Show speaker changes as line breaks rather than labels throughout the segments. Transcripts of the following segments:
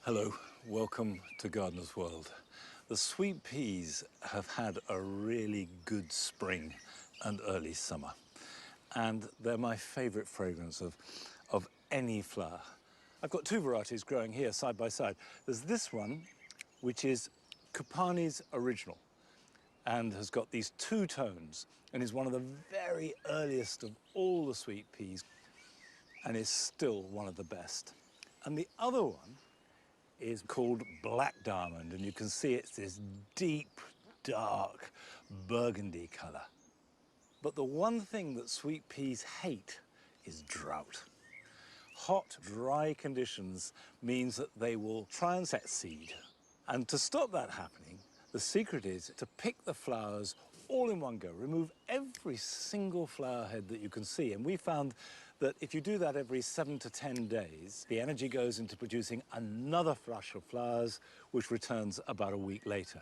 Hello, welcome to Gardener's World. The sweet peas have had a really good spring and early summer, and they're my favourite fragrance of any flower. I've got two varieties growing here side by side. There's this one, which is Kupani's Original, and has got these two tones, and is one of the very earliest of all the sweet peas, and is still one of the best. And the other one is called Black Diamond, and you can see it's this deep, dark burgundy colour. But the one thing that sweet peas hate is drought. Hot, dry conditions means that they will try and set seed. And to stop that happening, the secret is to pick the flowers all in one go. Remove every single flower head that you can see. And we found that if you do that every 7 to 10 days, the energy goes into producing another flush of flowers, which returns about a week later.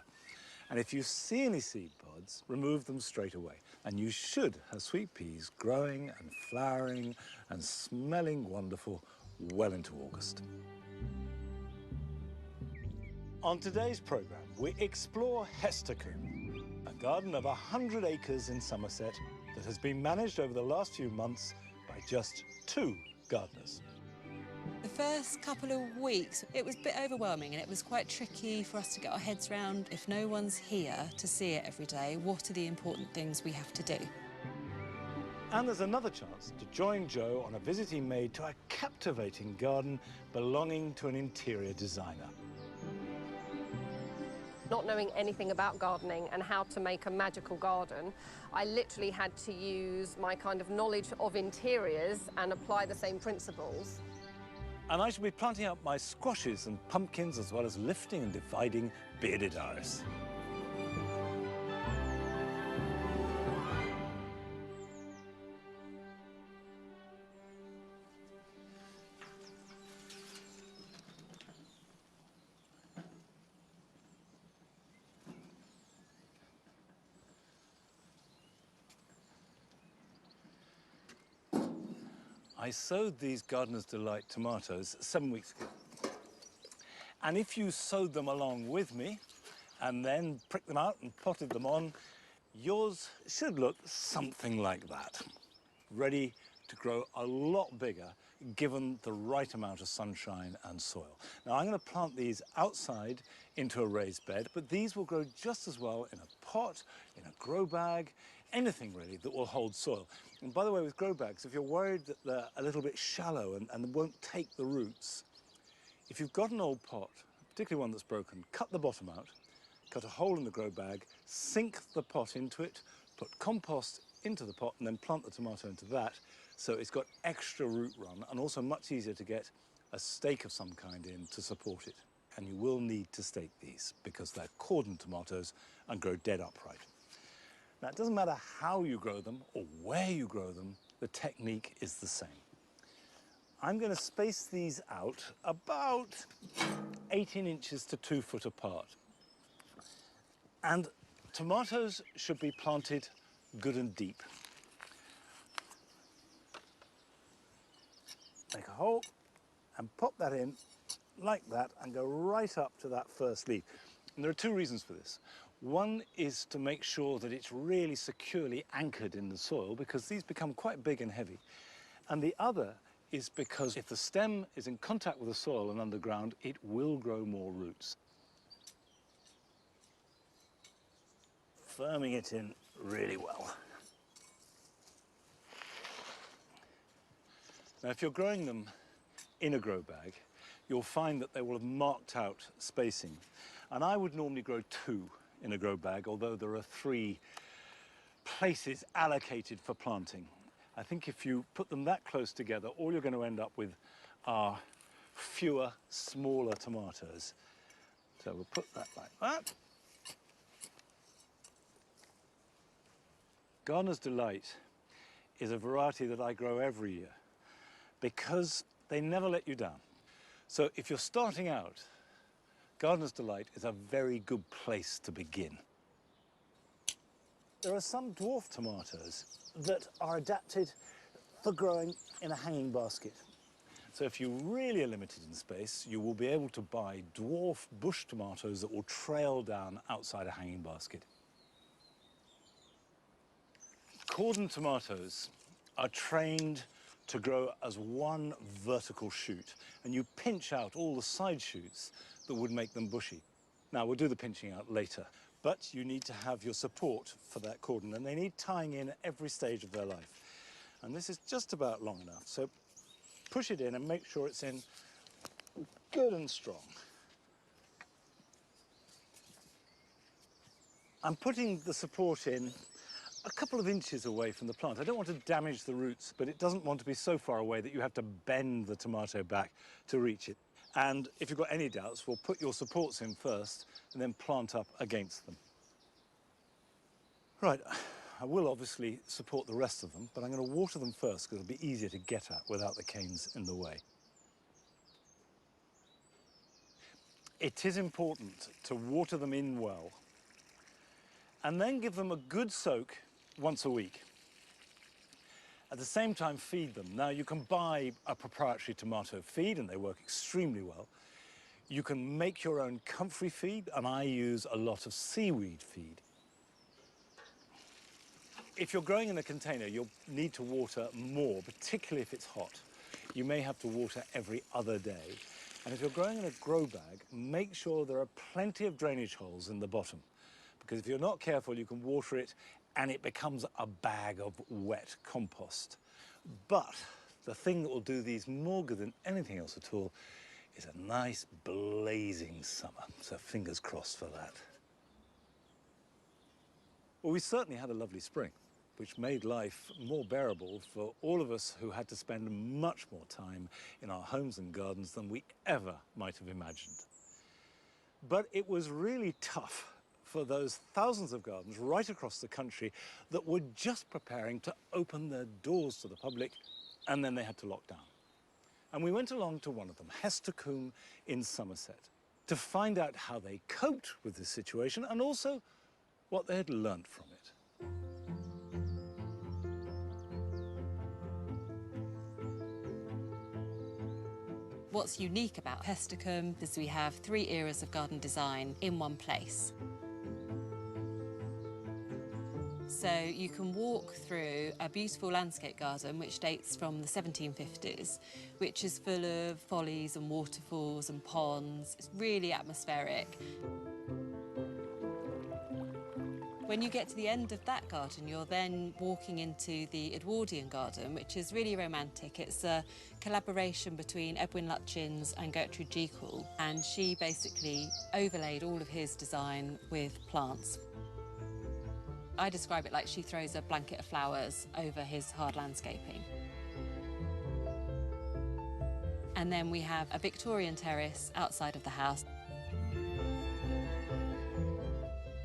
And if you see any seed pods, remove them straight away. And you should have sweet peas growing and flowering and smelling wonderful well into August. On today's programme, we explore Hestercombe, a garden of 100 acres in Somerset that has been managed over the last few months by just 2 gardeners.
The first couple of weeks, it was a bit overwhelming and it was quite tricky for us to get our heads around. If no one's here to see it every day, what are the important things we have to do?
And there's another chance to join Jo on a visit he made to a captivating garden belonging to an interior designer.
Not knowing anything about gardening and how to make a magical garden, I literally had to use my kind of knowledge of interiors and apply the same principles.
And I shall be planting up my squashes and pumpkins as well as lifting and dividing bearded iris. I sowed these Gardener's Delight tomatoes 7 weeks ago. And if you sowed them along with me and then pricked them out and potted them on, yours should look something like that. Ready to grow a lot bigger given the right amount of sunshine and soil. Now I'm going to plant these outside into a raised bed, but these will grow just as well in a pot, in a grow bag, anything really that will hold soil. And by the way, with grow bags, if you're worried that they're a little bit shallow and won't take the roots, if you've got an old pot, particularly one that's broken, cut the bottom out, cut a hole in the grow bag, sink the pot into it, put compost into the pot and then plant the tomato into that, so it's got extra root run and also much easier to get a stake of some kind in to support it. And you will need to stake these because they're cordon tomatoes and grow dead upright. Now, it doesn't matter how you grow them or where you grow them, the technique is the same. I'm going to space these out about 18 inches to 2 foot apart. And tomatoes should be planted good and deep. Make a hole and pop that in like that and go right up to that first leaf. And there are 2 reasons for this. One is to make sure that it's really securely anchored in the soil because these become quite big and heavy. And the other is because if the stem is in contact with the soil and underground, it will grow more roots. Firming it in really well. Now, if you're growing them in a grow bag, you'll find that they will have marked out spacing. And I would normally grow 2 in a grow bag, although there are 3 places allocated for planting. I think if you put them that close together, all you're going to end up with are fewer, smaller tomatoes. So we'll put that like that. Gardener's Delight is a variety that I grow every year because they never let you down. So if you're starting out, Gardener's Delight is a very good place to begin. There are some dwarf tomatoes that are adapted for growing in a hanging basket. So if you really are limited in space, you will be able to buy dwarf bush tomatoes that will trail down outside a hanging basket. Cordon tomatoes are trained to grow as one vertical shoot, and you pinch out all the side shoots that would make them bushy. Now, we'll do the pinching out later, but you need to have your support for that cordon, and they need tying in at every stage of their life. And this is just about long enough, so push it in and make sure it's in good and strong. I'm putting the support in a couple of inches away from the plant. I don't want to damage the roots, but it doesn't want to be so far away that you have to bend the tomato back to reach it. And if you've got any doubts, we'll put your supports in first and then plant up against them. Right, I will obviously support the rest of them, but I'm going to water them first because it'll be easier to get at without the canes in the way. It is important to water them in well and then give them a good soak once a week. At the same time, feed them. Now, you can buy a proprietary tomato feed, and they work extremely well. You can make your own comfrey feed, and I use a lot of seaweed feed. If you're growing in a container, you'll need to water more, particularly if it's hot. You may have to water every other day. And if you're growing in a grow bag, make sure there are plenty of drainage holes in the bottom, because if you're not careful, you can water it and it becomes a bag of wet compost. But the thing that will do these more good than anything else at all is a nice blazing summer. So fingers crossed for that. Well, we certainly had a lovely spring, which made life more bearable for all of us who had to spend much more time in our homes and gardens than we ever might have imagined. But it was really tough for those thousands of gardens right across the country that were just preparing to open their doors to the public, and then they had to lock down. And we went along to one of them, Hestercombe in Somerset, to find out how they coped with this situation and also what they had learnt from it.
What's unique about Hestercombe is we have 3 eras of garden design in one place. So you can walk through a beautiful landscape garden which dates from the 1750s, which is full of follies and waterfalls and ponds. It's really atmospheric. When you get to the end of that garden, you're then walking into the Edwardian garden, which is really romantic. It's a collaboration between Edwin Lutyens and Gertrude Jekyll, and she basically overlaid all of his design with plants. I describe it like she throws a blanket of flowers over his hard landscaping. And then we have a Victorian terrace outside of the house.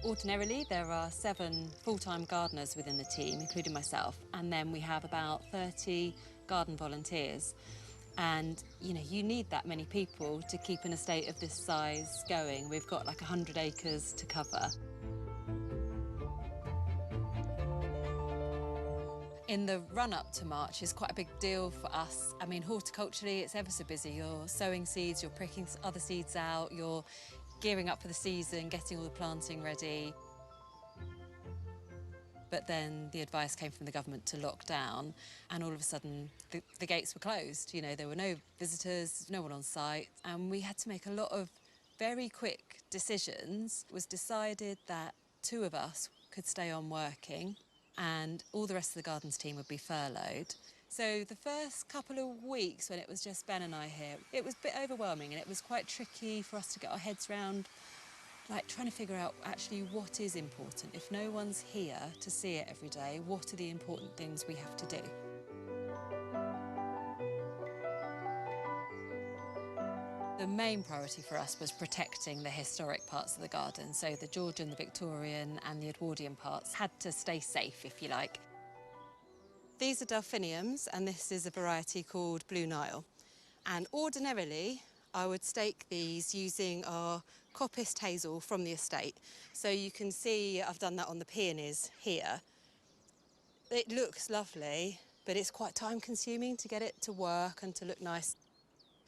Ordinarily, there are 7 full-time gardeners within the team, including myself, and then we have about 30 garden volunteers. And, you know, you need that many people to keep an estate of this size going. We've got like 100 acres to cover. In the run-up to March is quite a big deal for us. I mean, horticulturally, it's ever so busy. You're sowing seeds, you're pricking other seeds out, you're gearing up for the season, getting all the planting ready. But then the advice came from the government to lock down, and all of a sudden the gates were closed. You know, there were no visitors, no one on site, and we had to make a lot of very quick decisions. It was decided that 2 of us could stay on working, and all the rest of the gardens team would be furloughed. So the first couple of weeks when it was just Ben and I here, it was a bit overwhelming, and it was quite tricky for us to get our heads around, like trying to figure out actually what is important. If no one's here to see it every day, what are the important things we have to do? The main priority for us was protecting the historic parts of the garden. So the Georgian, the Victorian and the Edwardian parts had to stay safe, if you like. These are delphiniums, and this is a variety called Blue Nile. And ordinarily, I would stake these using our coppiced hazel from the estate. So you can see I've done that on the peonies here. It looks lovely, but it's quite time-consuming to get it to work and to look nice.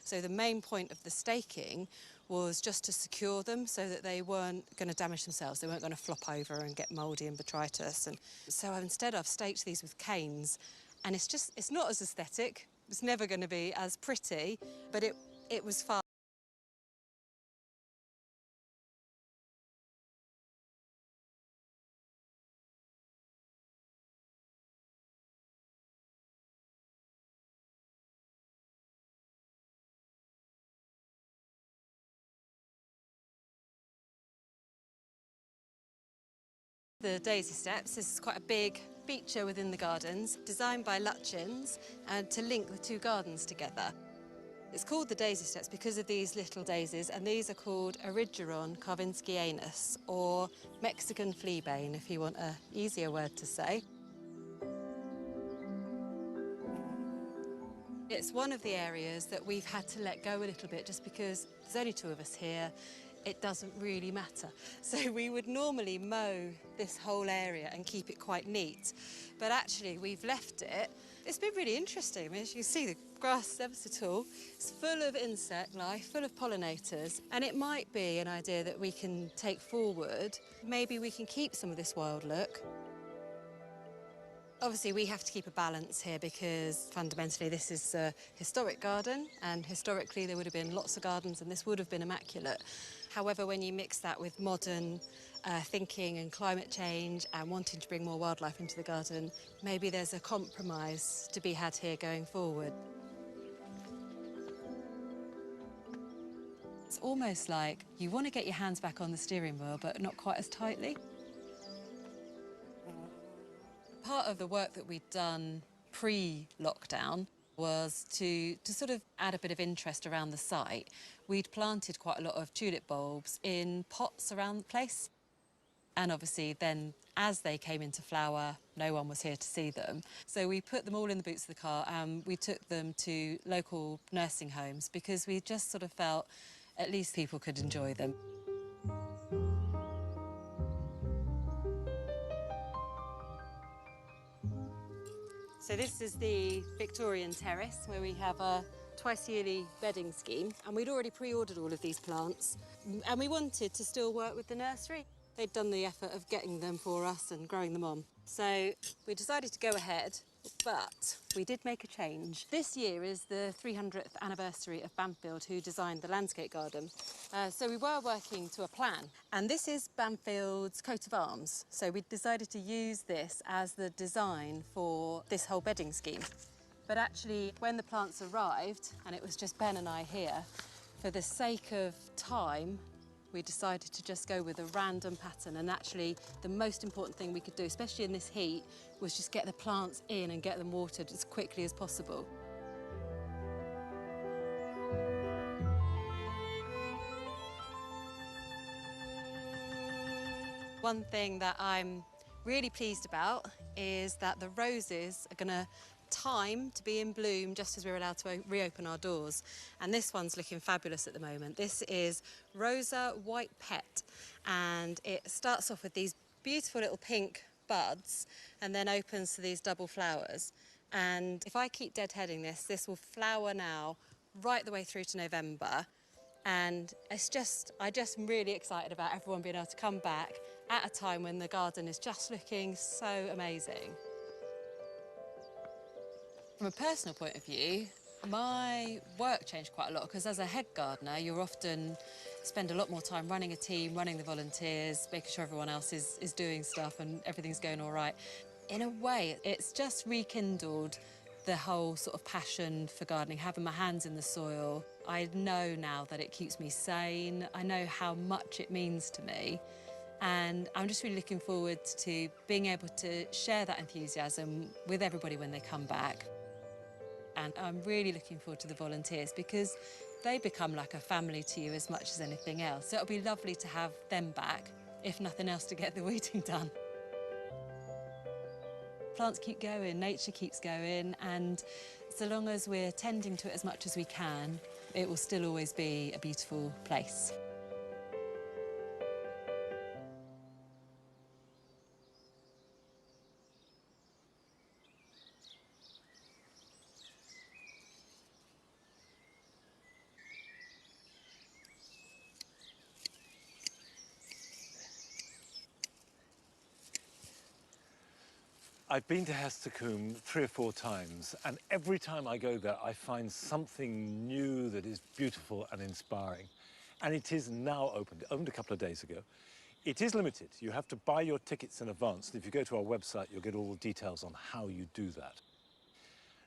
So the main point of the staking was just to secure them so that they weren't going to damage themselves. They weren't going to flop over and get mouldy and botrytis. And so instead I've staked these with canes, and it's not as aesthetic. It's never going to be as pretty, but it was fun. The daisy steps is quite a big feature within the gardens, designed by Lutyens and to link the two gardens together. It's called the daisy steps because of these little daisies, and these are called Erigeron carvinskianus, or Mexican fleabane, if you want an easier word to say. It's one of the areas that we've had to let go a little bit just because there's only two of us here. It doesn't really matter. So we would normally mow this whole area and keep it quite neat. But actually we've left it. It's been really interesting. I mean, as you can see, the grass is ever so tall. It's full of insect life, full of pollinators. And it might be an idea that we can take forward. Maybe we can keep some of this wild look. Obviously, we have to keep a balance here because fundamentally this is a historic garden, and historically there would have been lots of gardens and this would have been immaculate. However, when you mix that with modern thinking and climate change and wanting to bring more wildlife into the garden, maybe there's a compromise to be had here going forward. It's almost like you want to get your hands back on the steering wheel, but not quite as tightly. Part of the work that we'd done pre-lockdown was to sort of add a bit of interest around the site. We'd planted quite a lot of tulip bulbs in pots around the place. And obviously then, as they came into flower, no one was here to see them. So we put them all in the boots of the car and we took them to local nursing homes because we just sort of felt at least people could enjoy them. So this is the Victorian terrace where we have a twice-yearly bedding scheme, and we'd already pre-ordered all of these plants, and we wanted to still work with the nursery. They'd done the effort of getting them for us and growing them on. So we decided to go ahead, but we did make a change. This year is the 300th anniversary of Bamfield, who designed the landscape garden. So we were working to a plan, and this is Bamfield's coat of arms. So we decided to use this as the design for this whole bedding scheme. But actually, when the plants arrived, and it was just Ben and I here, for the sake of time, we decided to just go with a random pattern. And actually, the most important thing we could do, especially in this heat, was just get the plants in and get them watered as quickly as possible. One thing that I'm really pleased about is that the roses are going to time to be in bloom just as we're allowed to reopen our doors. And this one's looking fabulous at the moment. This is Rosa White Pet, and it starts off with these beautiful little pink buds and then opens to these double flowers. And if I keep deadheading this, this will flower now right the way through to November. And I just am really excited about everyone being able to come back at a time when the garden is just looking so amazing. From a personal point of view, my work changed quite a lot because as a head gardener, you're often spend a lot more time running a team, running the volunteers, making sure everyone else is doing stuff and everything's going all right. In a way, it's just rekindled the whole sort of passion for gardening, having my hands in the soil. I know now that it keeps me sane. I know how much it means to me. And I'm just really looking forward to being able to share that enthusiasm with everybody when they come back. And I'm really looking forward to the volunteers because they become like a family to you as much as anything else. So it'll be lovely to have them back, if nothing else, to get the weeding done. Plants keep going, nature keeps going, and so long as we're tending to it as much as we can, it will still always be a beautiful place.
I've been to Hestercombe 3 or 4 times, and every time I go there, I find something new that is beautiful and inspiring. And it is now opened. It opened a couple of days ago. It is limited. You have to buy your tickets in advance. And if you go to our website, you'll get all the details on how you do that.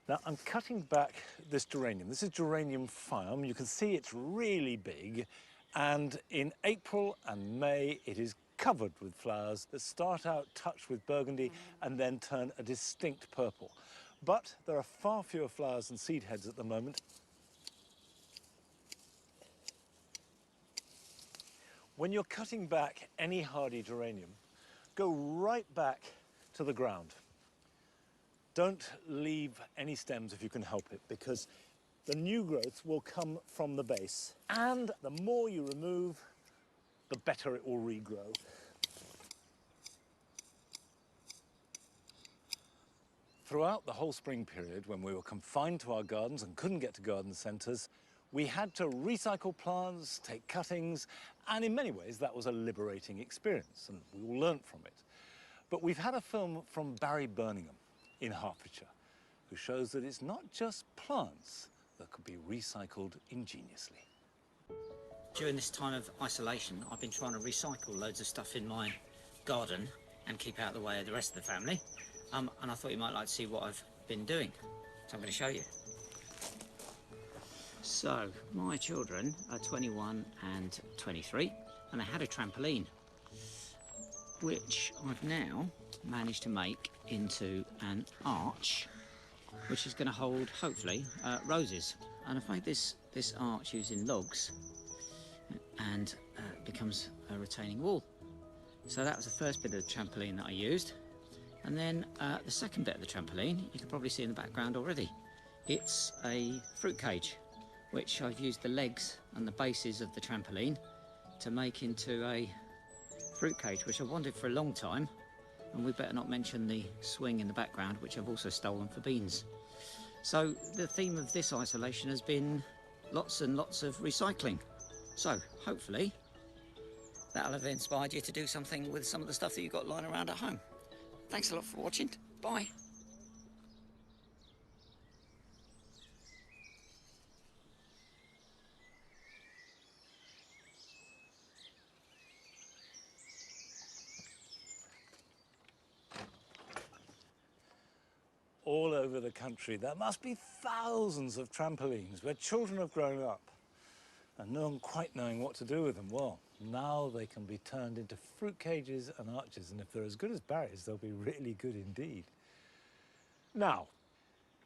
Now, I'm cutting back this geranium. This is geranium phyum. You can see it's really big. And in April and May, it is covered with flowers that start out touched with burgundy and then turn a distinct purple. But there are far fewer flowers and seed heads at the moment. When you're cutting back any hardy geranium, go right back to the ground. Don't leave any stems if you can help it, because the new growth will come from the base. And the more you remove, the better it will regrow. Throughout the whole spring period, when we were confined to our gardens and couldn't get to garden centres, we had to recycle plants, take cuttings, and in many ways that was a liberating experience, and we all learnt from it. But we've had a film from Barry Birmingham in Hertfordshire, who shows that it's not just plants that could be recycled ingeniously.
During this time of isolation, I've been trying to recycle loads of stuff in my garden and keep out of the way of the rest of the family. And I thought you might like to see what I've been doing. So I'm going to show you. So, my children are 21 and 23, and they had a trampoline, which I've now managed to make into an arch, which is going to hold, hopefully, roses. And I've made this arch using logs, and becomes a retaining wall. So that was the first bit of the trampoline that I used. And then the second bit of the trampoline, you can probably see in the background already. It's a fruit cage, which I've used the legs and the bases of the trampoline to make into a fruit cage, which I've wanted for a long time. And we better not mention the swing in the background, which I've also stolen for beans. So the theme of this isolation has been lots and lots of recycling. So hopefully that'll have inspired you to do something with some of the stuff that you've got lying around at home. Thanks a lot for watching. Bye.
All over the country, there must be thousands of trampolines where children have grown up and no one quite knowing what to do with them. Well, now they can be turned into fruit cages and arches, and if they're as good as Barry's, they'll be really good indeed. Now,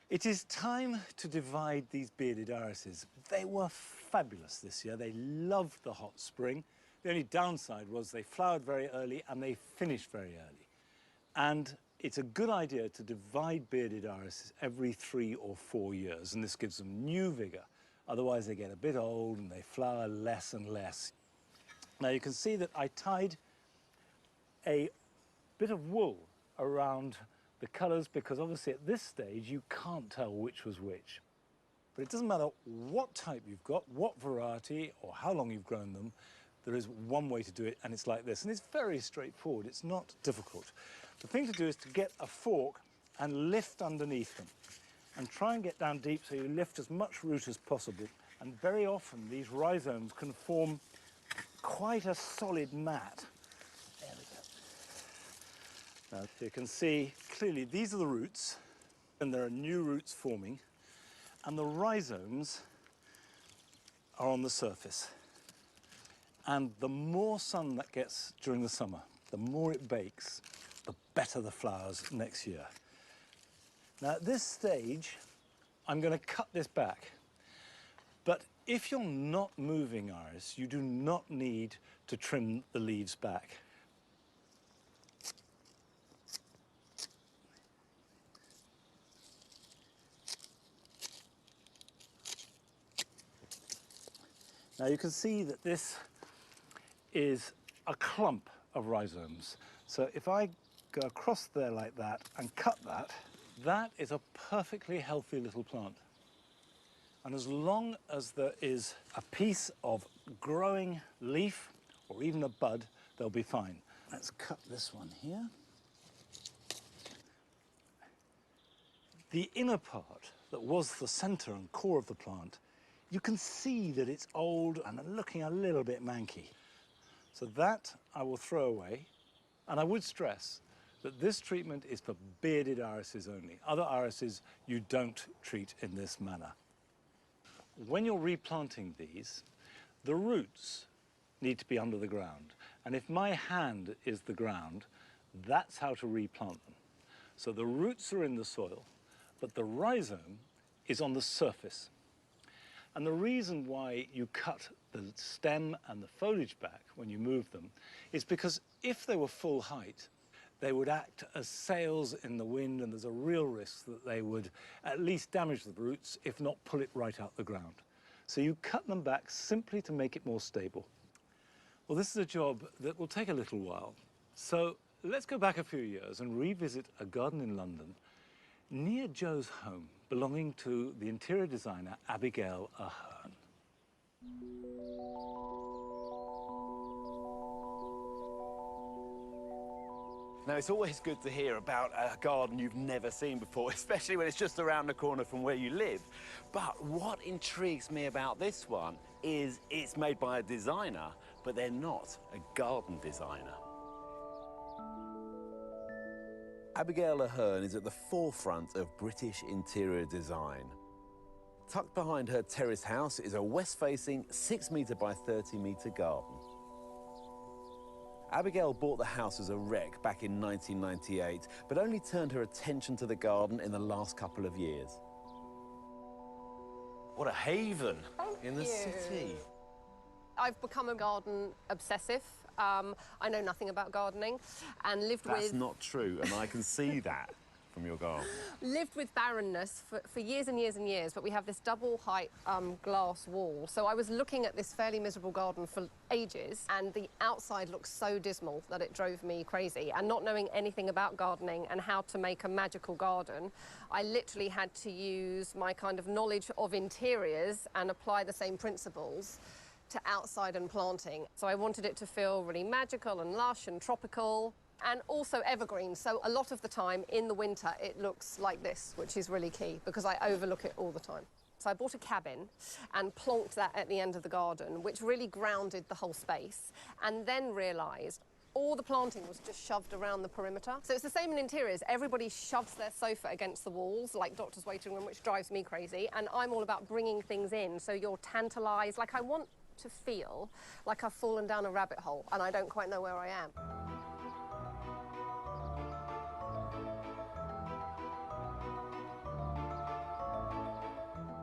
it is time to divide these bearded irises. They were fabulous this year. They loved the hot spring. The only downside was they flowered very early and they finished very early. And it's a good idea to divide bearded irises every 3 or 4 years, and this gives them new vigour. Otherwise, they get a bit old and they flower less and less. Now, you can see that I tied a bit of wool around the colours, because obviously at this stage you can't tell which was which. But it doesn't matter what type you've got, what variety, or how long you've grown them, there is one way to do it, and it's like this. And it's very straightforward, it's not difficult. The thing to do is to get a fork and lift underneath them, and try and get down deep so you lift as much root as possible. And very often these rhizomes can form quite a solid mat. There we go. Now, you can see clearly these are the roots, and there are new roots forming, and the rhizomes are on the surface. And the more sun that gets during the summer, the more it bakes, the better the flowers next year. Now, at this stage, I'm going to cut this back. But if you're not moving iris, you do not need to trim the leaves back. Now, you can see that this is a clump of rhizomes. So if I go across there like that and cut that, that is a perfectly healthy little plant. And as long as there is a piece of growing leaf or even a bud, they'll be fine. Let's cut this one here. The inner part, that was the centre and core of the plant, you can see that it's old and looking a little bit manky. So that I will throw away, and I would stress that this treatment is for bearded irises only. Other irises you don't treat in this manner. When you're replanting these, the roots need to be under the ground. And if my hand is the ground, that's how to replant them. So the roots are in the soil, but the rhizome is on the surface. And the reason why you cut the stem and the foliage back when you move them is because if they were full height, they would act as sails in the wind, and there's a real risk that they would at least damage the roots, if not pull it right out the ground. So you cut them back simply to make it more stable. Well, this is a job that will take a little while. So let's go back a few years and revisit a garden in London near Joe's home, belonging to the interior designer Abigail Ahern.
Now, it's always good to hear about a garden you've never seen before, especially when it's just around the corner from where you live. But what intrigues me about this one is it's made by a designer, but they're not a garden designer. Abigail Ahern is at the forefront of British interior design. Tucked behind her terrace house is a west-facing 6-metre by 30-metre garden. Abigail bought the house as a wreck back in 1998, but only turned her attention to the garden in the last couple of years. What a haven in the city.
I've become a garden obsessive. I know nothing about gardening and lived with...
That's not true, and I can see that from your garden.
Lived with barrenness for years and years and years, but we have this double height glass wall. So I was looking at this fairly miserable garden for ages, and the outside looked so dismal that it drove me crazy. And not knowing anything about gardening and how to make a magical garden, I literally had to use my kind of knowledge of interiors and apply the same principles to outside and planting. So I wanted it to feel really magical and lush and tropical, and also evergreen. So a lot of the time in the winter it looks like this, which is really key because I overlook it all the time. So I bought a cabin and plonked that at the end of the garden, which really grounded the whole space, and then realised all the planting was just shoved around the perimeter. So it's the same in interiors. Everybody shoves their sofa against the walls, like doctor's waiting room, which drives me crazy. And I'm all about bringing things in, so you're tantalised. Like, I want to feel like I've fallen down a rabbit hole and I don't quite know where I am.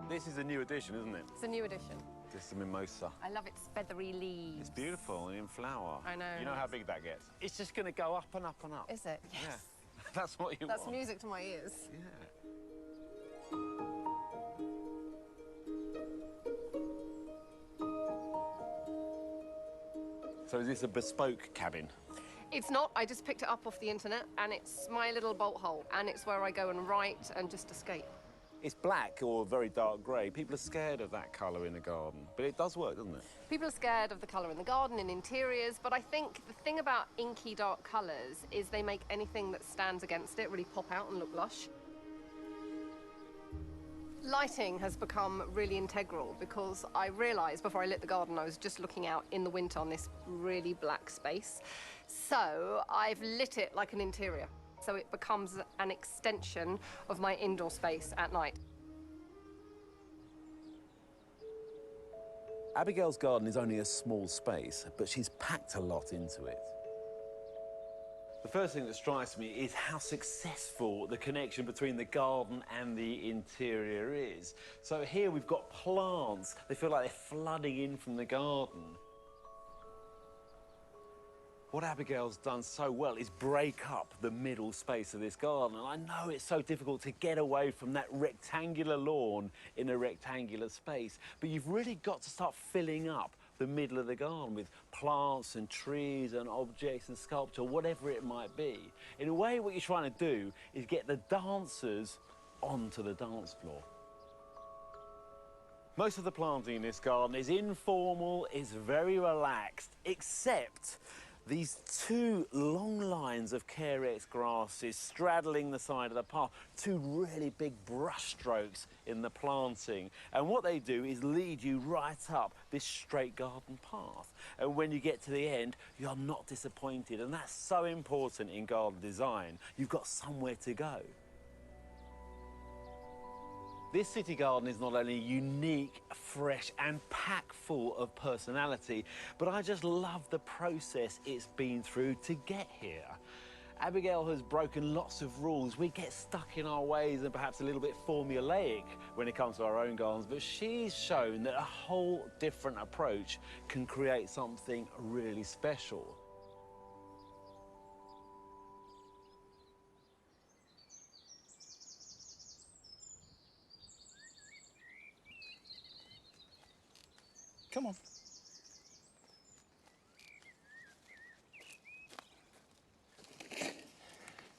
This is a new addition, isn't it?
It's a new addition.
This is a mimosa.
I love its feathery leaves.
It's beautiful and in flower.
I know.
You know how big that gets? It's just going to go up and up and up.
Is it? Yes.
Yeah. That's what you want.
That's music to my ears.
Yeah. So is this a bespoke cabin?
It's not. I just picked it up off the internet, and it's my little bolt hole, and it's where I go and write and just escape.
It's black or very dark grey. People are scared of that colour in a garden, but it does work, doesn't it?
People are scared of the colour in the garden, in interiors, but I think the thing about inky dark colours is they make anything that stands against it really pop out and look lush. Lighting has become really integral because I realised before I lit the garden I was just looking out in the winter on this really black space. So I've lit it like an interior. So it becomes an extension of my indoor space at night.
Abigail's garden is only a small space, but she's packed a lot into it. The first thing that strikes me is how successful the connection between the garden and the interior is. So here we've got plants. They feel like they're flooding in from the garden. What Abigail's done so well is break up the middle space of this garden. And I know it's so difficult to get away from that rectangular lawn in a rectangular space, but you've really got to start filling up the middle of the garden with plants and trees and objects and sculpture, whatever it might be. In a way, what you're trying to do is get the dancers onto the dance floor. Most of the planting in this garden is informal, is very relaxed, except these two long lines lines of Carex grasses straddling the side of the path, two really big brush strokes in the planting. And what they do is lead you right up this straight garden path. And when you get to the end, you're not disappointed. And that's so important in garden design. You've got somewhere to go. This city garden is not only unique, fresh and packed full of personality, but I just love the process it's been through to get here. Abigail has broken lots of rules. We get stuck in our ways and perhaps a little bit formulaic when it comes to our own gardens, but she's shown that a whole different approach can create something really special.
Come on.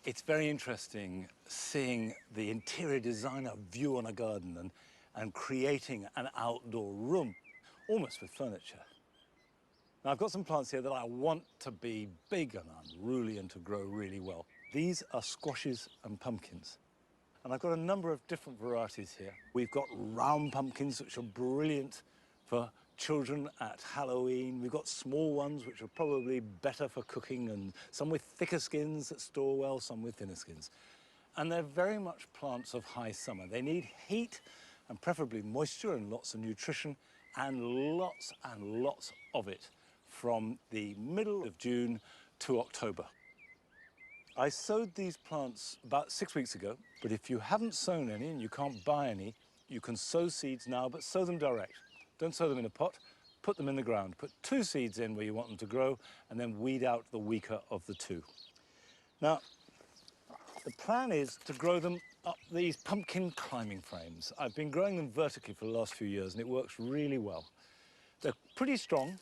It's very interesting seeing the interior designer view on a garden and creating an outdoor room, almost with furniture. Now, I've got some plants here that I want to be big and unruly and to grow really well. These are squashes and pumpkins. And I've got a number of different varieties here. We've got round pumpkins, which are brilliant for children at Halloween. We've got small ones, which are probably better for cooking, and some with thicker skins that store well, some with thinner skins. And they're very much plants of high summer. They need heat and preferably moisture and lots of nutrition and lots of it from the middle of June to October. I sowed these plants about 6 weeks ago, but if you haven't sown any and you can't buy any, you can sow seeds now, but sow them direct. Don't sow them in a pot, put them in the ground. Put 2 seeds in where you want them to grow, and then weed out the weaker of the 2. Now, the plan is to grow them up these pumpkin climbing frames. I've been growing them vertically for the last few years, and it works really well. They're pretty strong.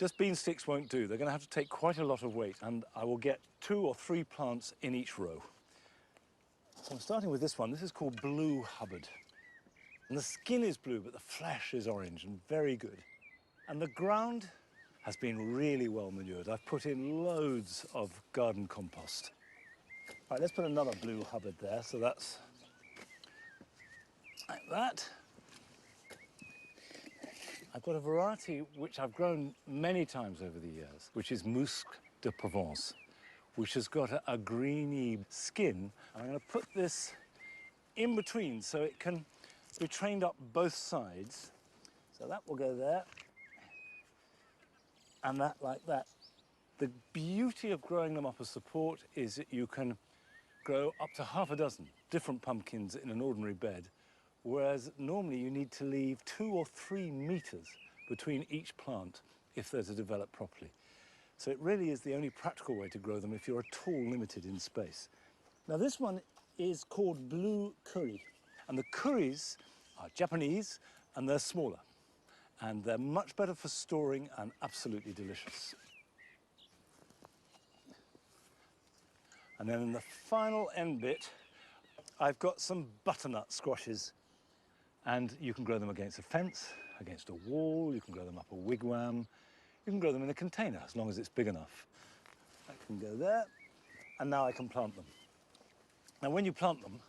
Just bean sticks won't do. They're going to have to take quite a lot of weight, and I will get 2 or 3 plants in each row. So I'm starting with this one. This is called Blue Hubbard. And the skin is blue, but the flesh is orange and very good. And the ground has been really well manured. I've put in loads of garden compost. All right, let's put another Blue Hubbard there. So that's like that. I've got a variety which I've grown many times over the years, which is Musc de Provence, which has got a greeny skin. And I'm going to put this in between so it can be trained up both sides. So that will go there, and that like that. The beauty of growing them up as support is that you can grow up to half a dozen different pumpkins in an ordinary bed, whereas normally you need to leave 2 or 3 meters between each plant if they're to develop properly. So it really is the only practical way to grow them if you're at all limited in space. Now this one is called Blue Curry, and the curries are Japanese and they're smaller, and they're much better for storing and absolutely delicious. And then in the final end bit, I've got some butternut squashes, and you can grow them against a fence, against a wall, you can grow them up a wigwam, you can grow them in a container as long as it's big enough. I can go there, and now I can plant them. Now when you plant them,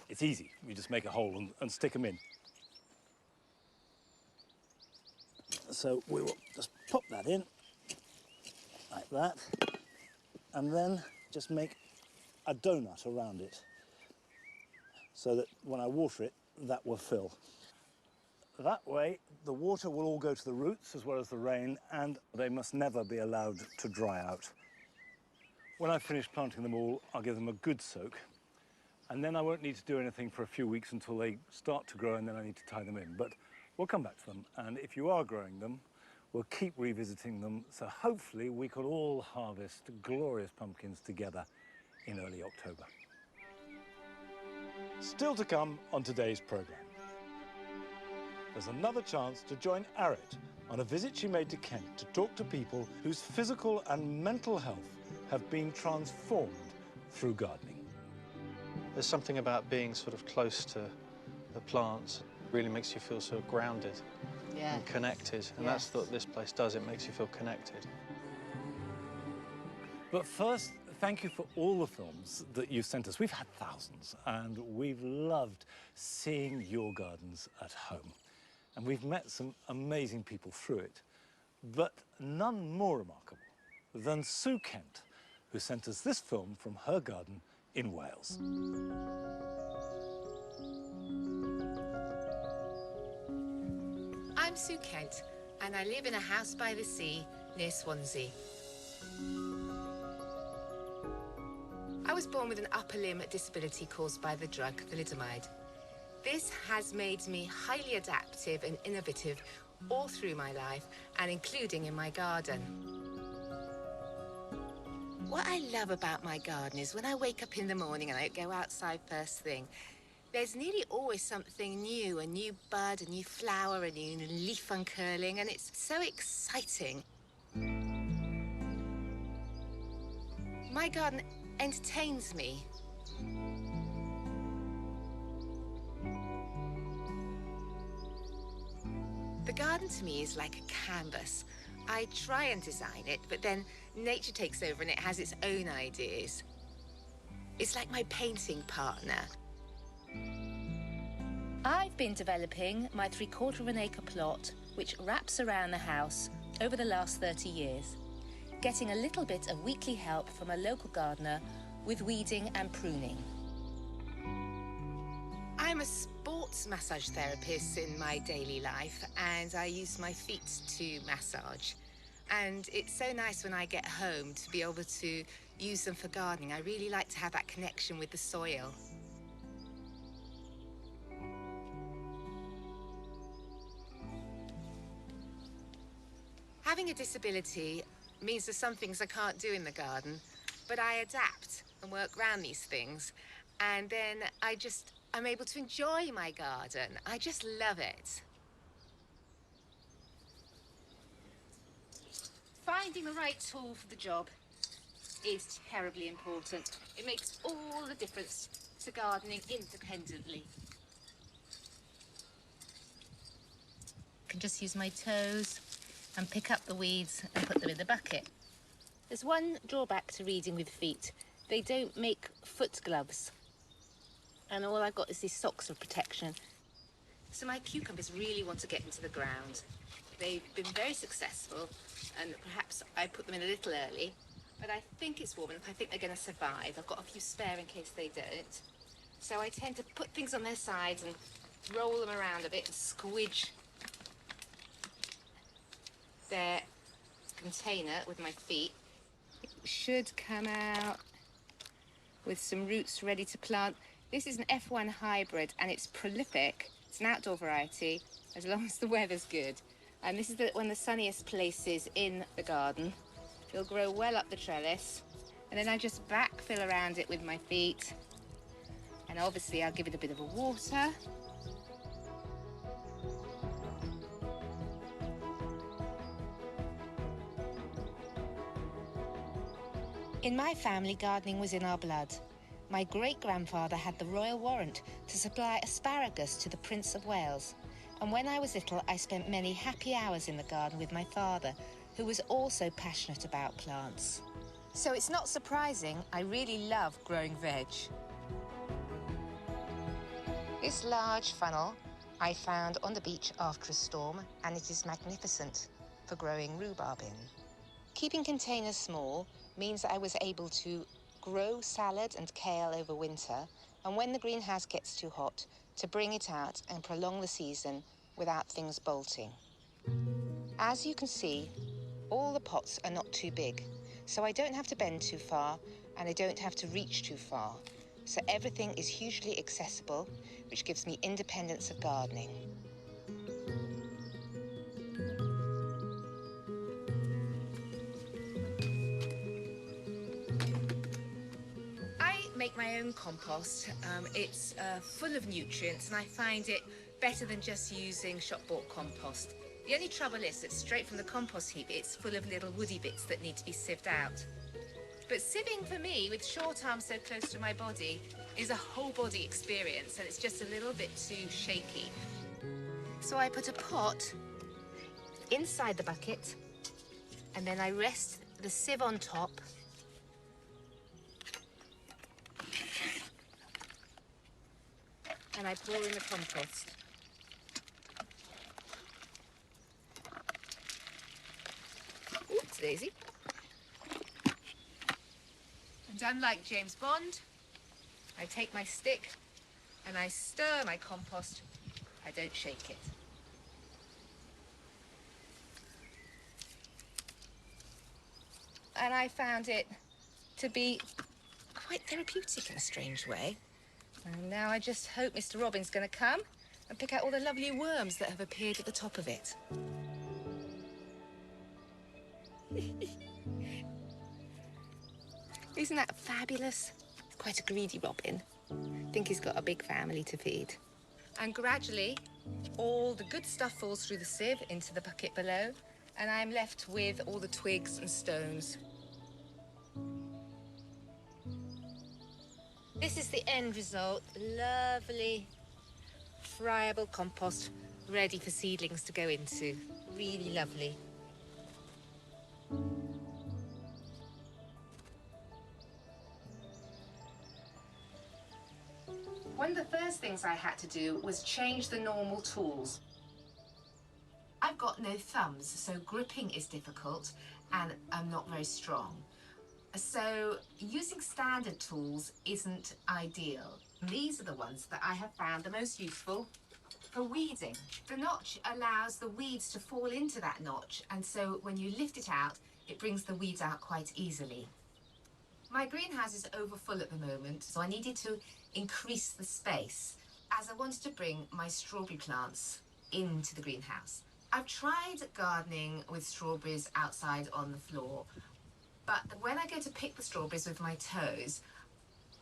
it's easy. You just make a hole and stick them in. So we will just pop that in, like that, and then just make a donut around it, so that when I water it, that will fill. That way, the water will all go to the roots as well as the rain, and they must never be allowed to dry out. When I've finished planting them all, I'll give them a good soak, and then I won't need to do anything for a few weeks until they start to grow, and then I need to tie them in. But we'll come back to them, and if you are growing them, we'll keep revisiting them, so hopefully we could all harvest glorious pumpkins together in early October. Still to come on today's programme. There's another chance to join Arit on a visit she made to Kent to talk to people whose physical and mental health have been transformed through gardening.
There's something about being sort of close to the plants. It really makes you feel so grounded and connected. And that's what this place does. It makes you feel connected.
But first, thank you for all the films that you've sent us. We've had thousands, and we've loved seeing your gardens at home. And we've met some amazing people through it, but none more remarkable than Sue Kent, who sent us this film from her garden in Wales.
I'm Sue Kent, and I live in a house by the sea near Swansea. I was born with an upper limb disability caused by the drug thalidomide. This has made me highly adaptive and innovative all through my life, and including in my garden. What I love about my garden is when I wake up in the morning and I go outside first thing, there's nearly always something new, a new bud, a new flower, a new leaf uncurling, and it's so exciting. My garden entertains me. The garden to me is like a canvas. I try and design it, but then nature takes over and it has its own ideas. It's like my painting partner. I've been developing my 3/4 of an acre plot, which wraps around the house over the last 30 years, getting a little bit of weekly help from a local gardener with weeding and pruning. I'm a sports massage therapist in my daily life, and I use my feet to massage. And it's so nice when I get home to be able to use them for gardening. I really like to have that connection with the soil. Having a disability means there's some things I can't do in the garden, but I adapt and work around these things, and then I'm able to enjoy my garden. I just love it. Finding the right tool for the job is terribly important. It makes all the difference to gardening independently. I can just use my toes and pick up the weeds and put them in the bucket. There's one drawback to reading with feet. They don't make foot gloves. And all I've got is these socks of protection. So my cucumbers really want to get into the ground. They've been very successful, and perhaps I put them in a little early, but I think it's warm enough. I think they're going to survive. I've got a few spare in case they don't. So I tend to put things on their sides and roll them around a bit and squidge their container with my feet. It should come out with some roots ready to plant. This is an F1 hybrid, and it's prolific. It's an outdoor variety, as long as the weather's good. And this is one of the sunniest places in the garden. It'll grow well up the trellis. And then I just backfill around it with my feet. And obviously I'll give it a bit of a water. In my family, gardening was in our blood. My great-grandfather had the royal warrant to supply asparagus to the Prince of Wales. And when I was little, I spent many happy hours in the garden with my father, who was also passionate about plants. So it's not surprising I really love growing veg. This large funnel I found on the beach after a storm, and it is magnificent for growing rhubarb in. Keeping containers small means that I was able to grow salad and kale over winter, and when the greenhouse gets too hot, to bring it out and prolong the season without things bolting. As you can see, all the pots are not too big, so I don't have to bend too far and I don't have to reach too far. So everything is hugely accessible, which gives me independence of gardening. I make my own compost. It's full of nutrients, and I find it better than just using shop-bought compost. The only trouble is that straight from the compost heap, it's full of little woody bits that need to be sieved out. But sieving for me, with short arms so close to my body, is a whole body experience, and it's just a little bit too shaky. So I put a pot inside the bucket, and then I rest the sieve on top, and I pour in the compost. Oops, Daisy. And unlike James Bond, I take my stick and I stir my compost. I don't shake it. And I found it to be quite therapeutic in a strange way. And now I just hope Mr. Robin's going to come and pick out all the lovely worms that have appeared at the top of it. Isn't that fabulous? Quite a greedy Robin. I think he's got a big family to feed. And gradually, all the good stuff falls through the sieve into the bucket below, and I'm left with all the twigs and stones. This is the end result. Lovely, friable compost, ready for seedlings to go into. Really lovely. One of the first things I had to do was change the normal tools. I've got no thumbs, so gripping is difficult, and I'm not very strong. So using standard tools isn't ideal. These are the ones that I have found the most useful for weeding. The notch allows the weeds to fall into that notch, and so when you lift it out, it brings the weeds out quite easily. My greenhouse is overfull at the moment, so I needed to increase the space as I wanted to bring my strawberry plants into the greenhouse. I've tried gardening with strawberries outside on the floor, but when I go to pick the strawberries with my toes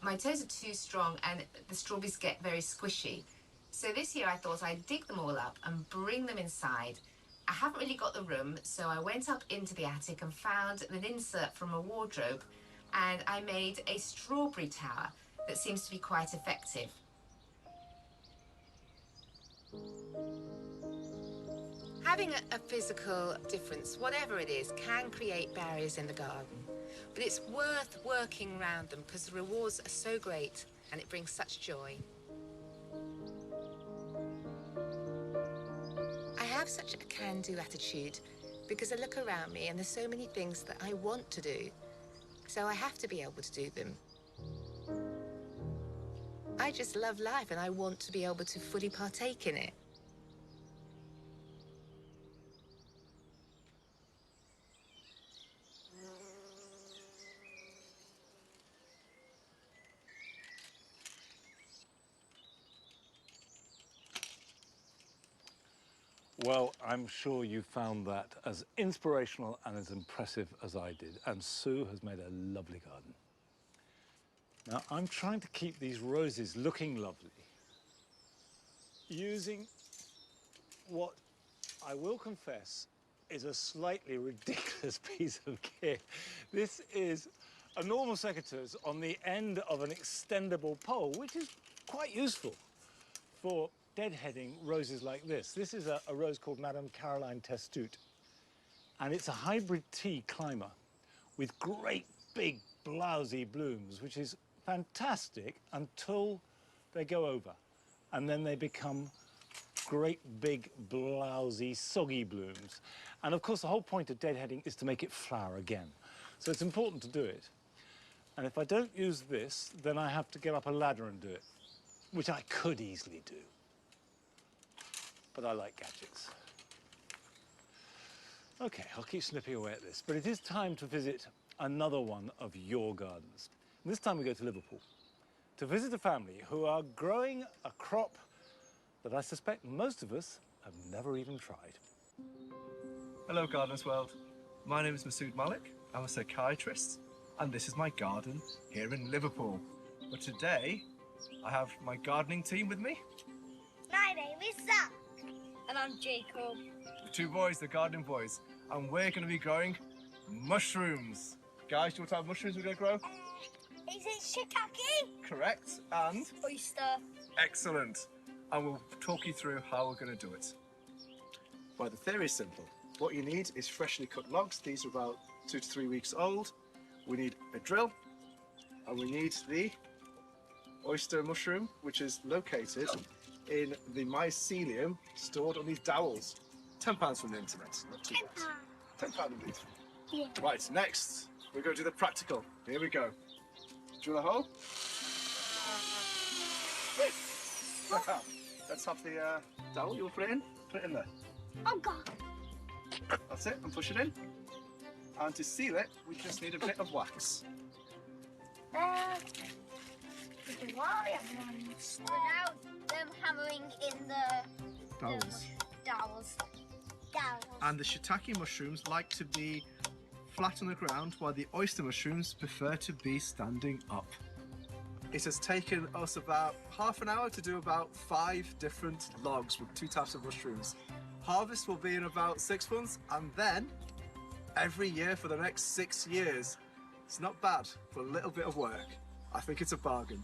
are too strong and the strawberries get very squishy. So this year I thought I'd dig them all up and bring them inside. I haven't really got the room, so I went up into the attic and found an insert from a wardrobe, and I made a strawberry tower that seems to be quite effective. Having a physical difference, whatever it is, can create barriers in the garden. But it's worth working around them because the rewards are so great and it brings such joy. I have such a can-do attitude because I look around me and there's so many things that I want to do. So I have to be able to do them. I just love life and I want to be able to fully partake in it.
Well, I'm sure you found that as inspirational and as impressive as I did. And Sue has made a lovely garden. Now, I'm trying to keep these roses looking lovely using what I will confess is a slightly ridiculous piece of kit. This is a normal secateurs on the end of an extendable pole, which is quite useful for deadheading roses like this. This is a rose called Madame Caroline Testute, and it's a hybrid tea climber with great big blousy blooms, which is fantastic until they go over, and then they become great big blousy soggy blooms. And of course the whole point of deadheading is to make it flower again, so it's important to do it. And if I don't use this, then I have to get up a ladder and do it, which I could easily do. But I like gadgets. Okay, I'll keep snipping away at this, but it is time to visit another one of your gardens. And this time we go to Liverpool to visit a family who are growing a crop that I suspect most of us have never even tried.
Hello, Gardeners World. My name is Masood Malik. I'm a psychiatrist, and this is my garden here in Liverpool. But today, I have my gardening team with me.
My name is Zach. And I'm Jacob.
The two boys, the gardening boys. And we're going to be growing mushrooms. Guys, do you know what type of mushrooms we're going to grow?
Is it shiitake?
Correct. And?
Oyster.
Excellent. And we'll talk you through how we're going to do it.
Well, the theory is simple. What you need is freshly cut logs. These are about 2 to 3 weeks old. We need a drill, and we need the oyster mushroom, which is located in the mycelium stored on these dowels. £10 from the internet, not too bad. £10 indeed.
Yeah.
Right, next, we're going to do the practical. Here we go. Drill a hole. Let's have the dowel you'll put it in. Put it in there.
Oh God.
That's it, and push it in. And to seal it, we just need a bit of wax.
So now them hammering in the
Dowels.
dowels.
And the shiitake mushrooms like to be flat on the ground, while the oyster mushrooms prefer to be standing up. It has taken us about half an hour to do about 5 different logs with 2 types of mushrooms. Harvest will be in about 6 months, and then every year for the next 6 years. It's not bad for a little bit of work. I think it's a bargain.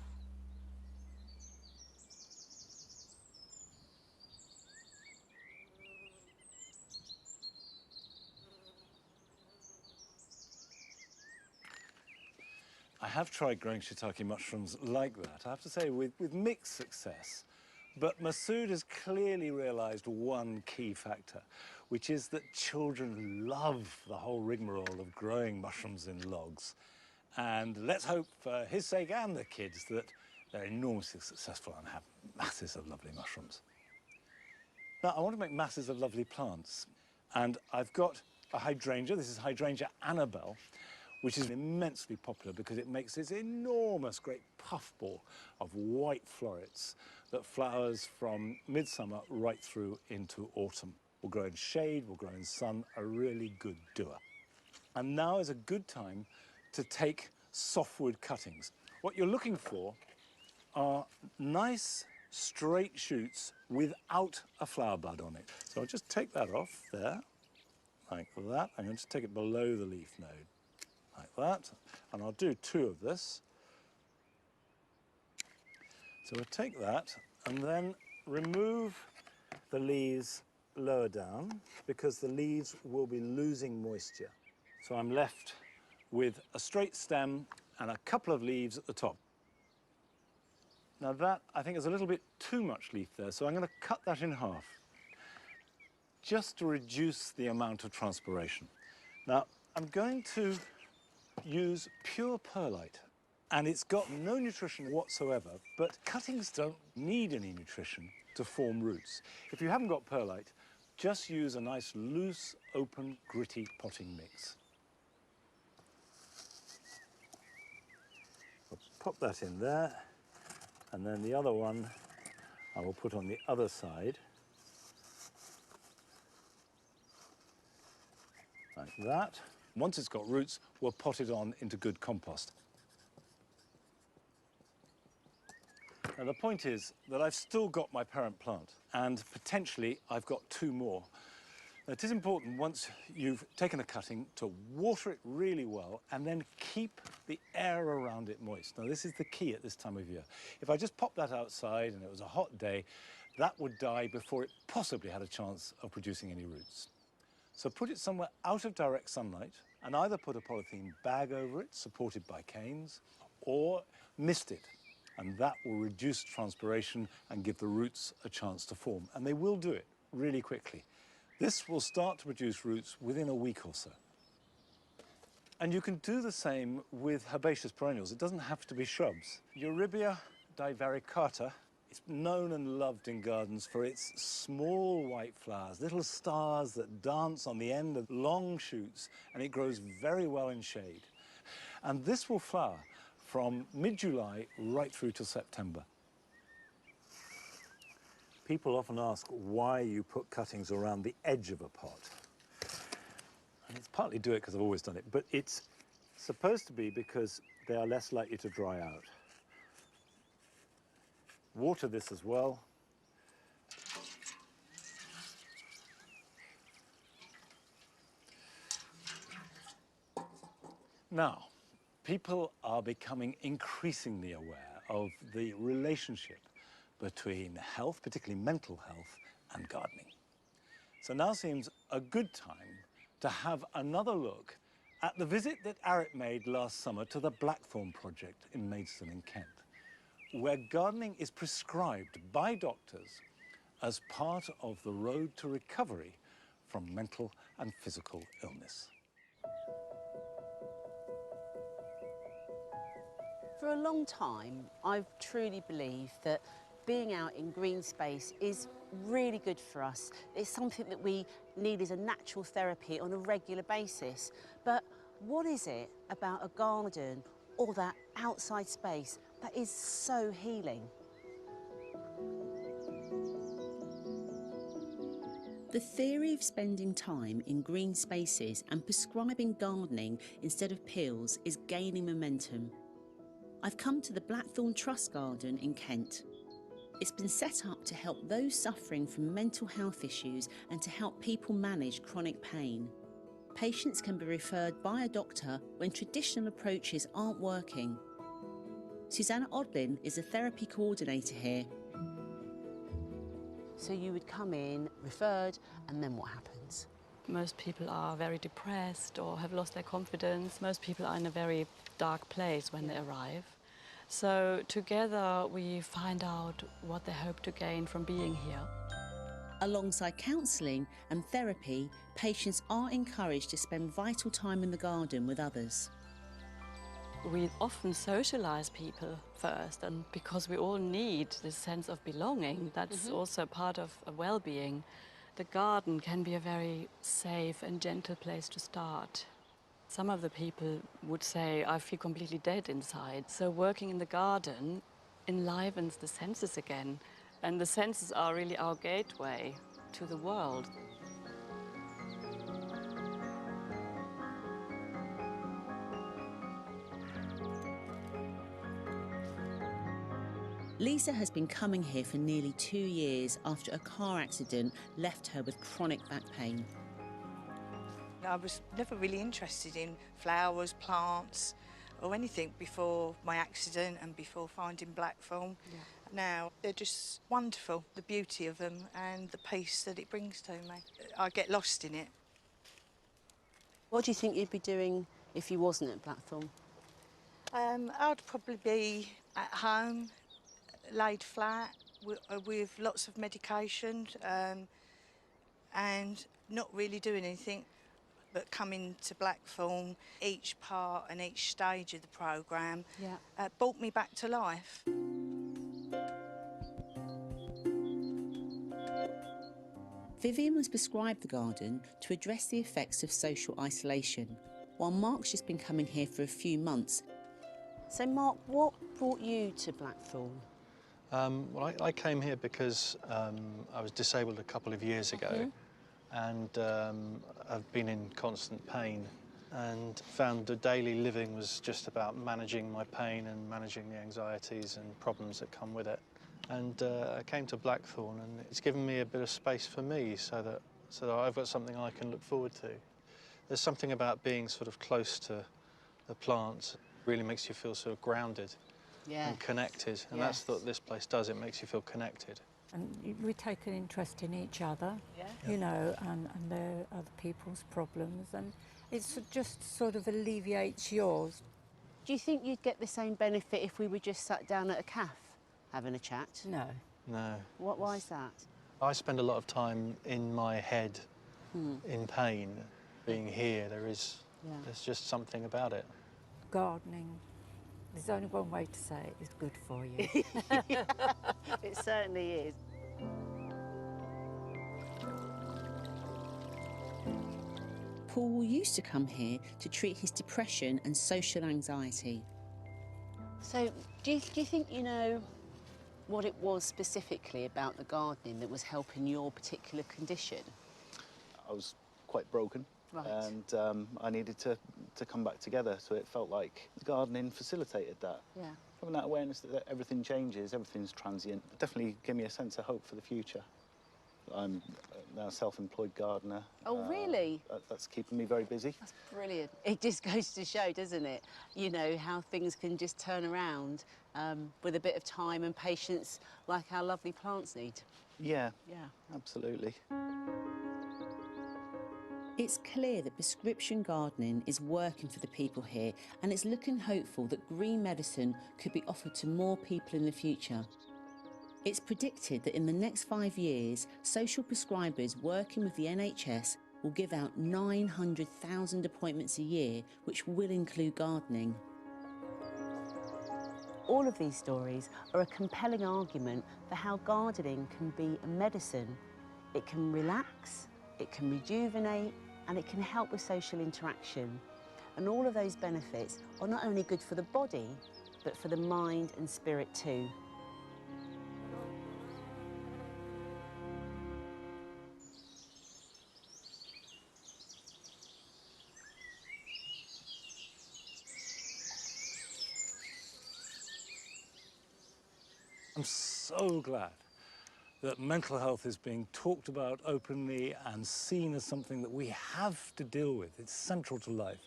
I have tried growing shiitake mushrooms like that, I have to say, with mixed success. But Masood has clearly realised one key factor, which is that children love the whole rigmarole of growing mushrooms in logs. And let's hope, for his sake and the kids, that they're enormously successful and have masses of lovely mushrooms. Now, I want to make masses of lovely plants. And I've got a hydrangea. This is Hydrangea Annabelle, which is immensely popular because it makes this enormous, great puffball of white florets that flowers from midsummer right through into autumn. Will grow in shade, will grow in sun, a really good doer. And now is a good time to take softwood cuttings. What you're looking for are nice, straight shoots without a flower bud on it. So I'll just take that off there, like that. I'm going to take it below the leaf node, like that. And I'll do 2 of this. So we'll take that and then remove the leaves lower down because the leaves will be losing moisture. So I'm left with a straight stem and a couple of leaves at the top. Now that, I think, is a little bit too much leaf there, so I'm going to cut that in half, just to reduce the amount of transpiration. Now, I'm going to use pure perlite, and it's got no nutrition whatsoever, but cuttings don't need any nutrition to form roots. If you haven't got perlite, just use a nice loose, open, gritty potting mix. I'll pop that in there, and then the other one I will put on the other side, like that. Once it's got roots, we'll pot it on into good compost. Now, the point is that I've still got my parent plant, and potentially I've got 2 more. Now, it is important, once you've taken a cutting, to water it really well and then keep the air around it moist. Now, this is the key at this time of year. If I just popped that outside and it was a hot day, that would die before it possibly had a chance of producing any roots. So put it somewhere out of direct sunlight and either put a polythene bag over it, supported by canes, or mist it. And that will reduce transpiration and give the roots a chance to form. And they will do it really quickly. This will start to produce roots within a week or so. And you can do the same with herbaceous perennials. It doesn't have to be shrubs. Eurybia divaricata is known and loved in gardens for its small white flowers, little stars that dance on the end of long shoots, and it grows very well in shade. And this will flower from mid-July right through to September. People often ask why you put cuttings around the edge of a pot. And it's partly do it because I've always done it, but it's supposed to be because they are less likely to dry out. Water this as well. Now, people are becoming increasingly aware of the relationship between health, particularly mental health, and gardening. So now seems a good time to have another look at the visit that Arit made last summer to the Blackthorn project in Maidstone in Kent. where gardening is prescribed by doctors as part of the road to recovery from mental and physical illness.
For a long time, I've truly believed that being out in green space is really good for us. It's something that we need as a natural therapy on a regular basis. But what is it about a garden or that outside space that is so healing? The theory of spending time in green spaces and prescribing gardening instead of pills is gaining momentum. I've come to the Blackthorn Trust Garden in Kent. It's been set up to help those suffering from mental health issues and to help people manage chronic pain. Patients can be referred by a doctor when traditional approaches aren't working. Susanna Odlin is a therapy coordinator here. So you would come in, referred, and then what happens?
Most people are very depressed or have lost their confidence. Most people are in a very dark place when they arrive. So together we find out what they hope to gain from being here.
Alongside counselling and therapy, patients are encouraged to spend vital time in the garden with others.
We often socialise people first, and because we all need this sense of belonging, that's also part of a well-being. The garden can be a very safe and gentle place to start. Some of the people would say, I feel completely dead inside. So working in the garden enlivens the senses again. And the senses are really our gateway to the world.
Lisa has been coming here for nearly 2 years after a car accident left her with chronic back pain.
I was never really interested in flowers, plants or anything before my accident and before finding Blackthorn. Yeah. Now they're just wonderful, the beauty of them and the peace that it brings to me. I get lost in it.
What do you think you'd be doing if you wasn't at Blackthorn?
I'd probably be at home, laid flat with lots of medication and not really doing anything. But coming to Blackthorn, each part and each stage of the programme brought me back to life.
Vivian was prescribed the garden to address the effects of social isolation, while Mark's just been coming here for a few months. So Mark, what brought you to Blackthorn?
Well, I came here because I was disabled a couple of years ago. And I've been in constant pain and found the daily living was just about managing my pain and managing the anxieties and problems that come with it. And I came to Blackthorn and it's given me a bit of space for me so that I've got something I can look forward to. There's something about being sort of close to the plants. It really makes you feel sort of grounded and connected. And that's what this place does, it makes you feel connected.
And we take an interest in each other, you know, and their other people's problems, and it just sort of alleviates yours.
Do you think you'd get the same benefit if we were just sat down at a cafe having a chat?
No.
No.
Why is that?
I spend a lot of time in my head in pain. Being here, there's just something about it.
Gardening, there's only one way to say it, is good for you.
It certainly is. Paul used to come here to treat his depression and social anxiety. So, do you think you know what it was specifically about the gardening that was helping your particular condition?
I was quite broken.
Right.
And I needed to come back together, so it felt like the gardening facilitated that.
Yeah.
Having that awareness that everything changes, everything's transient, definitely gave me a sense of hope for the future. I'm now a self-employed gardener.
Oh, really?
That's keeping me very busy.
That's brilliant. It just goes to show, doesn't it? You know, how things can just turn around with a bit of time and patience like our lovely plants need.
Yeah.
Yeah.
Absolutely.
It's clear that prescription gardening is working for the people here, and it's looking hopeful that green medicine could be offered to more people in the future. It's predicted that in the next 5 years, social prescribers working with the NHS will give out 900,000 appointments a year, which will include gardening. All of these stories are a compelling argument for how gardening can be a medicine. It can relax, it can rejuvenate, and it can help with social interaction. And all of those benefits are not only good for the body, but for the mind and spirit too.
I'm so glad that mental health is being talked about openly and seen as something that we have to deal with. It's central to life,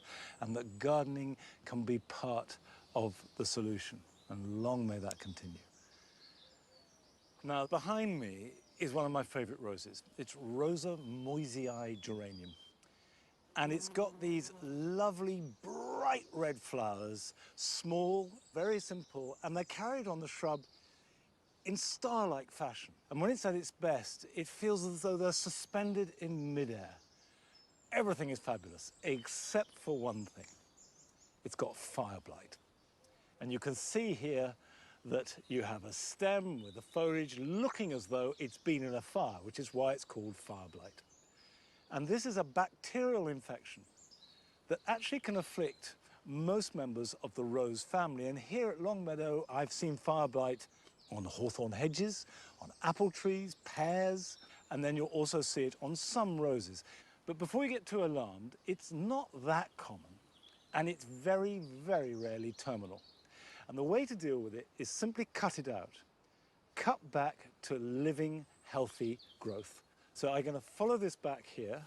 and that gardening can be part of the solution. And long may that continue. Now, behind me is one of my favourite roses. It's Rosa moisei geranium. And it's got these lovely, bright red flowers, small, very simple, and they're carried on the shrub in star-like fashion. And when it's at its best, it feels as though they're suspended in midair. Everything is fabulous, except for one thing. It's got fire blight. And you can see here that you have a stem with the foliage looking as though it's been in a fire, which is why it's called fire blight. And this is a bacterial infection that actually can afflict most members of the rose family. And here at Longmeadow, I've seen fire blight on hawthorn hedges, on apple trees, pears, and then you'll also see it on some roses. But before you get too alarmed, it's not that common, and it's very, very rarely terminal. And the way to deal with it is simply cut it out. Cut back to living, healthy growth. So I'm going to follow this back here.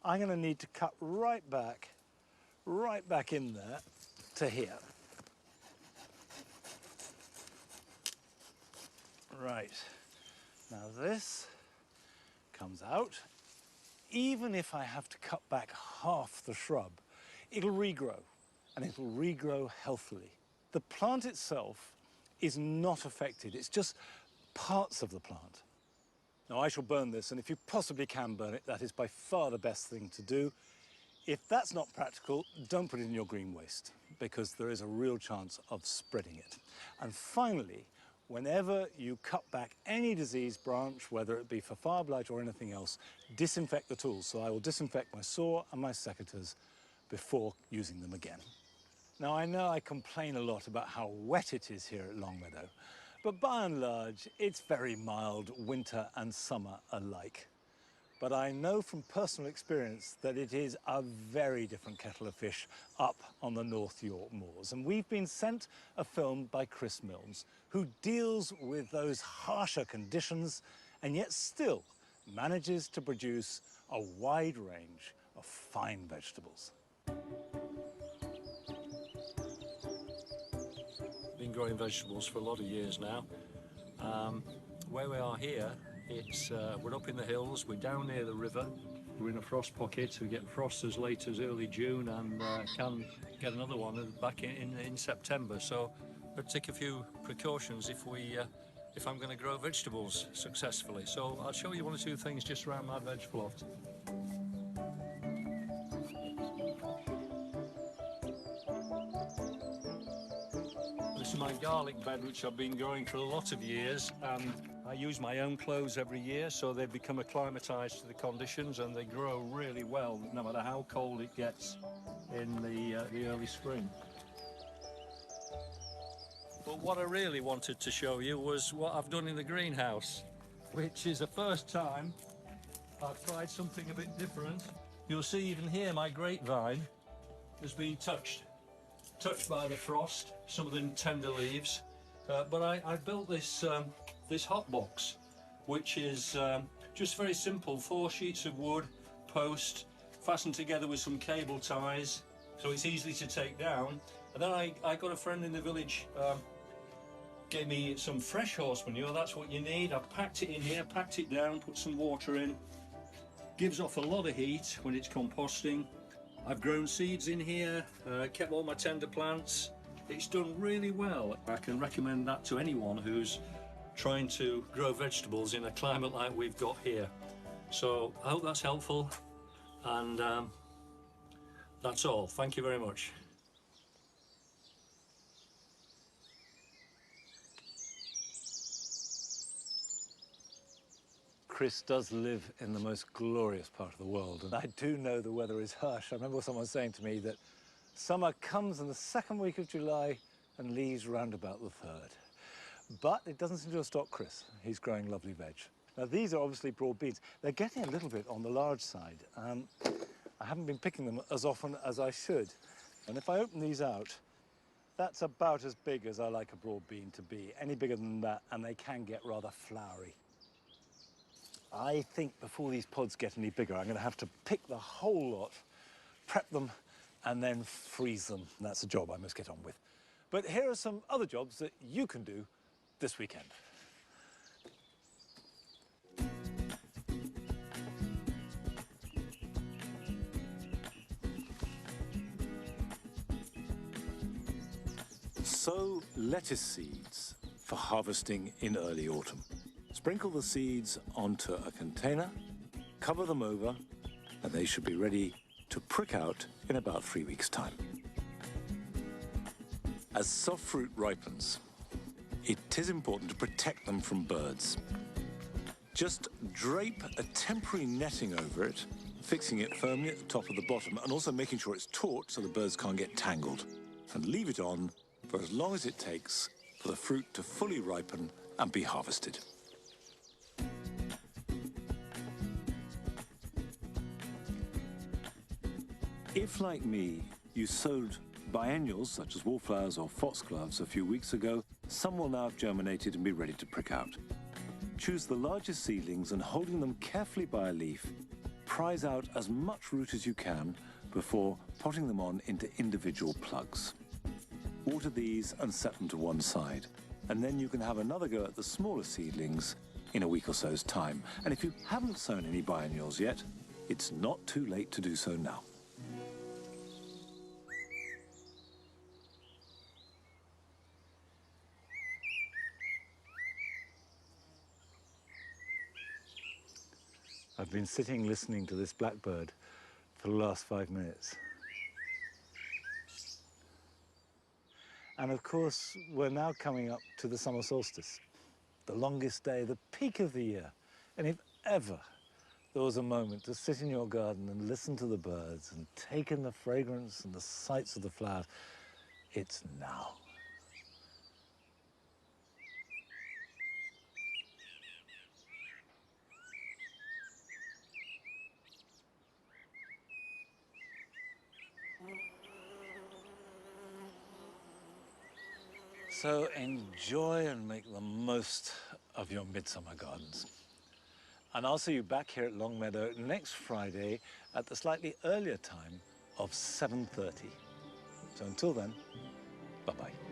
I'm going to need to cut right back in there to here. Right, now this comes out. Even if I have to cut back half the shrub, it'll regrow, and it'll regrow healthily. The plant itself is not affected, it's just parts of the plant. Now I shall burn this, and if you possibly can burn it, that is by far the best thing to do. If that's not practical, don't put it in your green waste, because there is a real chance of spreading it. And finally, whenever you cut back any diseased branch, whether it be for fire blight or anything else, disinfect the tools. So I will disinfect my saw and my secateurs before using them again. Now, I know I complain a lot about how wet it is here at Longmeadow, but by and large, it's very mild, winter and summer alike. But I know from personal experience that it is a very different kettle of fish up on the North York moors. And we've been sent a film by Chris Milnes, who deals with those harsher conditions and yet still manages to produce a wide range of fine vegetables.
Been growing vegetables for a lot of years now. Where we are here, we're up in the hills, we're down near the river, we're in a frost pocket, so we get frost as late as early June and can get another one back in September. So we'll take a few precautions if I'm going to grow vegetables successfully. So I'll show you one or two things just around my veg plot. This is my garlic bed, which I've been growing for a lot of years, and I use my own clothes every year, so they become acclimatized to the conditions and they grow really well, no matter how cold it gets in the early spring. But what I really wanted to show you was what I've done in the greenhouse, which is the first time I've tried something a bit different. You'll see even here my grapevine has been touched by the frost, some of them tender leaves. But I built this this hot box, which is just very simple, 4 sheets of wood, post, fastened together with some cable ties, so it's easy to take down. And then I got a friend in the village, gave me some fresh horse manure. That's what you need. I've packed it in here, packed it down, put some water in, gives off a lot of heat when it's composting. I've grown seeds in here, kept all my tender plants. It's done really well. I can recommend that to anyone who's trying to grow vegetables in a climate like we've got here. So I hope that's helpful, and that's all. Thank you very much.
Chris does live in the most glorious part of the world, and I do know the weather is harsh. I remember someone saying to me that summer comes in the second week of July and leaves round about the third. But it doesn't seem to have stopped Chris. He's growing lovely veg. Now, these are obviously broad beans. They're getting a little bit on the large side. I haven't been picking them as often as I should. And if I open these out, that's about as big as I like a broad bean to be. Any bigger than that, and they can get rather flowery. I think before these pods get any bigger, I'm going to have to pick the whole lot, prep them, and then freeze them. That's a job I must get on with. But here are some other jobs that you can do this weekend. Sow lettuce seeds for harvesting in early autumn. Sprinkle the seeds onto a container, cover them over, and they should be ready to prick out in about 3 weeks' time. As soft fruit ripens, it is important to protect them from birds. Just drape a temporary netting over it, fixing it firmly at the top of the bottom, and also making sure it's taut so the birds can't get tangled. And leave it on for as long as it takes for the fruit to fully ripen and be harvested. If, like me, you sowed biennials such as wallflowers or foxgloves a few weeks ago, some will now have germinated and be ready to prick out. Choose the largest seedlings and, holding them carefully by a leaf, prise out as much root as you can before potting them on into individual plugs. Water these and set them to one side, and then you can have another go at the smaller seedlings in a week or so's time. And if you haven't sown any biennials yet, it's not too late to do so now. I've been sitting listening to this blackbird for the last 5 minutes. And of course, we're now coming up to the summer solstice, the longest day, the peak of the year. And if ever there was a moment to sit in your garden and listen to the birds and take in the fragrance and the sights of the flowers, it's now. So enjoy and make the most of your midsummer gardens. And I'll see you back here at Longmeadow next Friday at the slightly earlier time of 7:30. So until then, bye-bye.